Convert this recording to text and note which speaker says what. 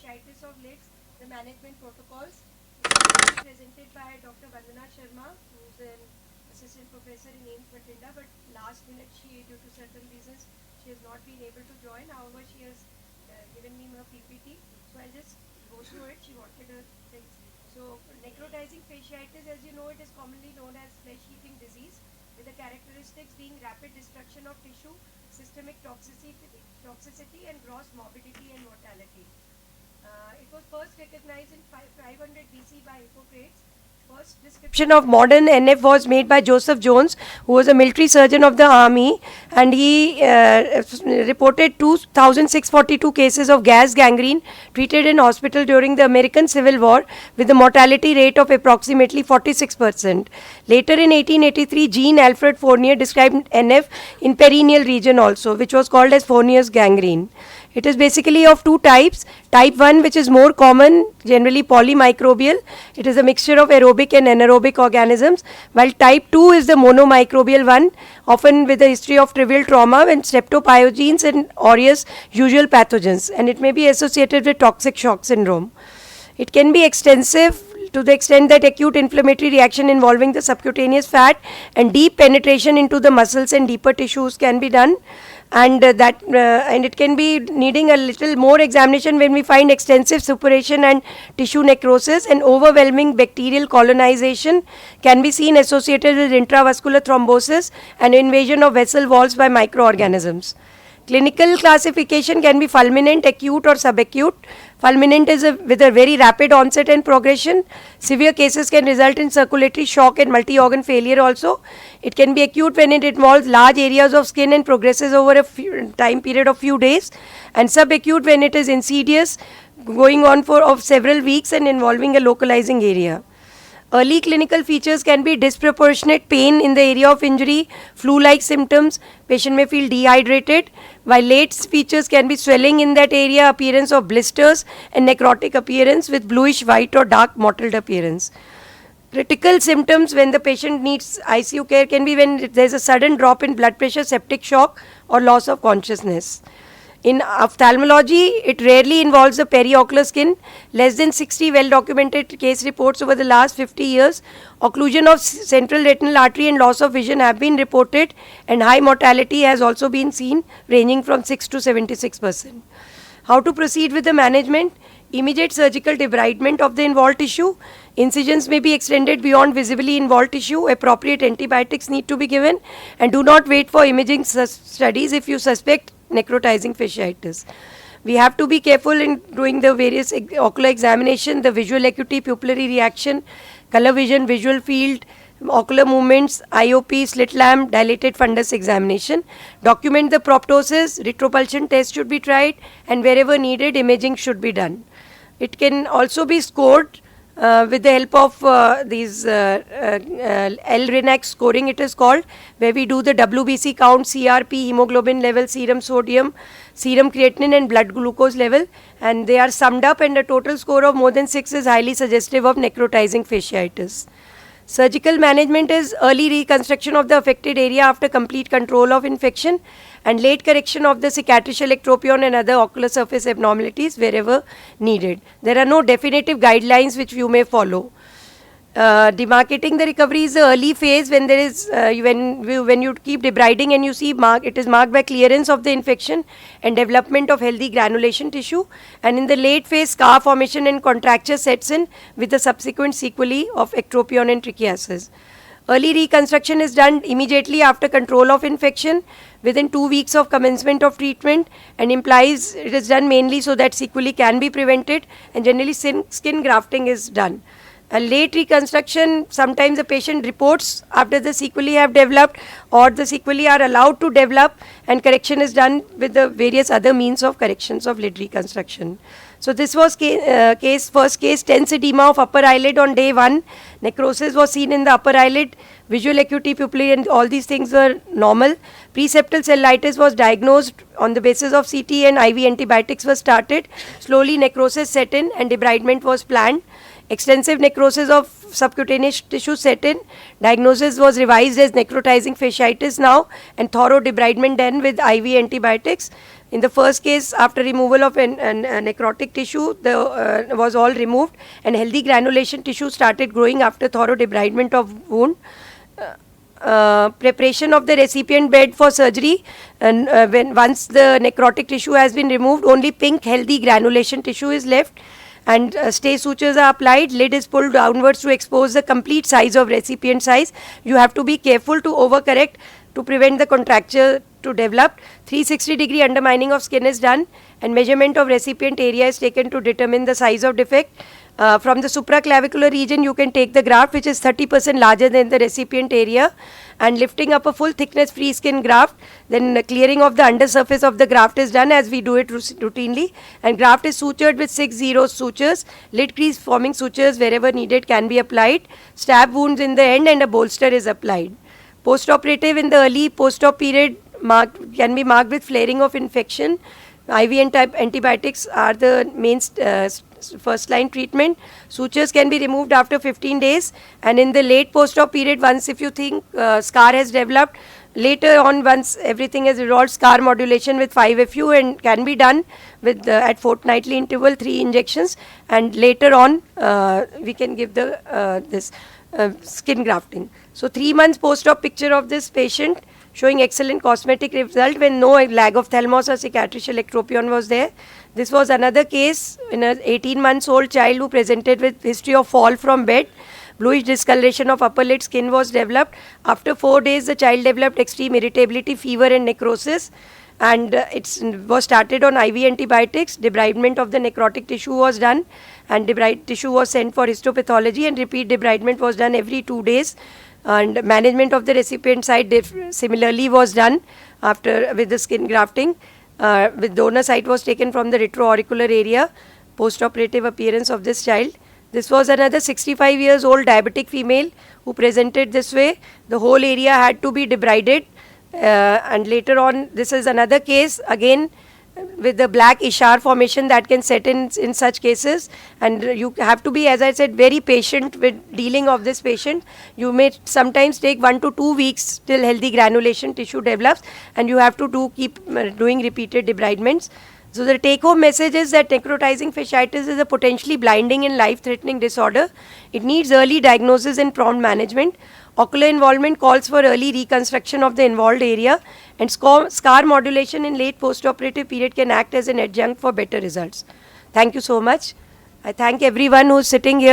Speaker 1: fasciitis of lids, the management protocols, presented by Dr. Vandana Sharma, who is an assistant professor in AIIMS Bathinda, but last minute due to certain reasons, she has not been able to join. However, she has given me her PPT, so I'll just go through it. She wanted her things. So, necrotizing fasciitis, as you know, it is commonly known as flesh-eating disease, with the characteristics being rapid destruction of tissue, systemic toxicity and gross morbidity and mortality. It was first recognized in 500 BC by Hippocrates. First description of modern NF was made by Joseph Jones, who was a military surgeon of the army, and he reported 2,642 cases of gas gangrene treated in hospital during the American Civil War, with a mortality rate of approximately 46%. Later in 1883, Jean Alfred Fournier described NF in perineal region also, which was called as Fournier's gangrene. It is basically of two types. Type 1, which is more common, generally polymicrobial. It is a mixture of aerobic and anaerobic organisms, while type 2 is the monomicrobial one, often with a history of trivial trauma and streptopyogenes and aureus usual pathogens, and it may be associated with toxic shock syndrome. It can be extensive to the extent that acute inflammatory reaction involving the subcutaneous fat and deep penetration into the muscles and deeper tissues can be done, and and it can be needing a little more examination when we find extensive suppuration and tissue necrosis, and overwhelming bacterial colonization can be seen associated with intravascular thrombosis and invasion of vessel walls by microorganisms. Clinical classification can be fulminant, acute or subacute. Fulminant is with a very rapid onset and progression. Severe cases can result in circulatory shock and multi-organ failure also. It can be acute when it involves large areas of skin and progresses over a time period of few days, and subacute when it is insidious, going on for several weeks and involving a localizing area. Early clinical features can be disproportionate pain in the area of injury, flu-like symptoms, patient may feel dehydrated, while late features can be swelling in that area, appearance of blisters and necrotic appearance with bluish white or dark mottled appearance. Critical symptoms when the patient needs ICU care can be when there is a sudden drop in blood pressure, septic shock or loss of consciousness. In ophthalmology, it rarely involves the periocular skin. Less than 60 well-documented case reports over the last 50 years. Occlusion of central retinal artery and loss of vision have been reported, and high mortality has also been seen, ranging from 6 to 76%. How to proceed with the management? Immediate surgical debridement of the involved tissue. Incisions may be extended beyond visibly involved tissue. Appropriate antibiotics need to be given, and do not wait for imaging studies if you suspect necrotizing fasciitis. We have to be careful in doing the various ocular examination, the visual acuity, pupillary reaction, color vision, visual field, ocular movements, IOP, slit lamp, dilated fundus examination. Document the proptosis, retropulsion test should be tried, and wherever needed, imaging should be done. It can also be scored with the help of these L-Renac scoring, it is called, where we do the WBC count, CRP, hemoglobin level, serum sodium, serum creatinine and blood glucose level, and they are summed up, and a total score of more than 6 is highly suggestive of necrotizing fasciitis. Surgical management is early reconstruction of the affected area after complete control of infection, and late correction of the cicatricial ectropion and other ocular surface abnormalities wherever needed. There are no definitive guidelines which you may follow. Demarcating the recovery is the early phase when there is when you keep debriding and you see it is marked by clearance of the infection and development of healthy granulation tissue, and in the late phase scar formation and contracture sets in with the subsequent sequelae of ectropion and trichiasis. Early reconstruction is done immediately after control of infection within 2 weeks of commencement of treatment, and implies it is done mainly so that sequelae can be prevented, and generally skin grafting is done. A late reconstruction, sometimes the patient reports after the sequelae have developed, or the sequelae are allowed to develop, and correction is done with the various other means of corrections of lid reconstruction. So this was first case, tense edema of upper eyelid on day 1. Necrosis was seen in the upper eyelid, visual acuity, pupillary, and all these things were normal. Preseptal cellulitis was diagnosed on the basis of CT, and IV antibiotics were started. Slowly necrosis set in and debridement was planned. Extensive necrosis of subcutaneous tissue set in. Diagnosis was revised as necrotizing fasciitis now, and thorough debridement done with IV antibiotics.
Speaker 2: In the first case, after removal of necrotic tissue, the was all removed, and healthy granulation tissue started growing after thorough debridement of wound. Preparation of the recipient bed for surgery, and when once the necrotic tissue has been removed, only pink healthy granulation tissue is left, and stay sutures are applied. Lid is pulled downwards to expose the complete size of recipient size. You have to be careful to overcorrect to prevent the contracture to develop. 360-degree undermining of skin is done, and measurement of recipient area is taken to determine the size of defect. From the supraclavicular region, you can take the graft which is 30% larger than the recipient area, and lifting up a full thickness free skin graft. Then clearing of the undersurface of the graft is done as we do it routinely, and graft is sutured with 6 zero sutures. Lid crease forming sutures wherever needed can be applied. Stab wounds in the end, and a bolster is applied. Post-operative, in the early post-op period, can be marked with flaring of infection. IV and antibiotics are the main first line treatment. Sutures can be removed after 15 days, and in the late post-op period, once if you think scar has developed, later on once everything has resolved, scar modulation with 5-FU and can be done with at fortnightly interval 3 injections, and later on we can give the skin grafting. So 3 months post-op picture of this patient showing excellent cosmetic result when no lag of thalamus or cicatricial ectropion was there. This was another case in an 18 months old child who presented with history of fall from bed. Bluish discoloration of upper lid skin was developed. After 4 days, the child developed extreme irritability, fever and necrosis, and it was started on IV antibiotics. Debridement of the necrotic tissue was done, and debrided tissue was sent for histopathology, and repeat debridement was done every 2 days. And management of the recipient site similarly was done after with the skin grafting. With donor site was taken from the retroauricular area. Post-operative appearance of this child. This was another 65 years old diabetic female who presented this way. The whole area had to be debrided, and later on this is another case again with the black Ishar formation that can set in such cases, and you have to be, as I said, very patient with dealing of this patient. You may sometimes take 1 to 2 weeks till healthy granulation tissue develops, and you have to keep doing repeated debridements. So the take-home message is that necrotizing fasciitis is a potentially blinding and life-threatening disorder. It needs early diagnosis and prompt management. Ocular involvement calls for early reconstruction of the involved area, and scar modulation in late post-operative period can act as an adjunct for better results. Thank you so much. I thank everyone who is sitting here.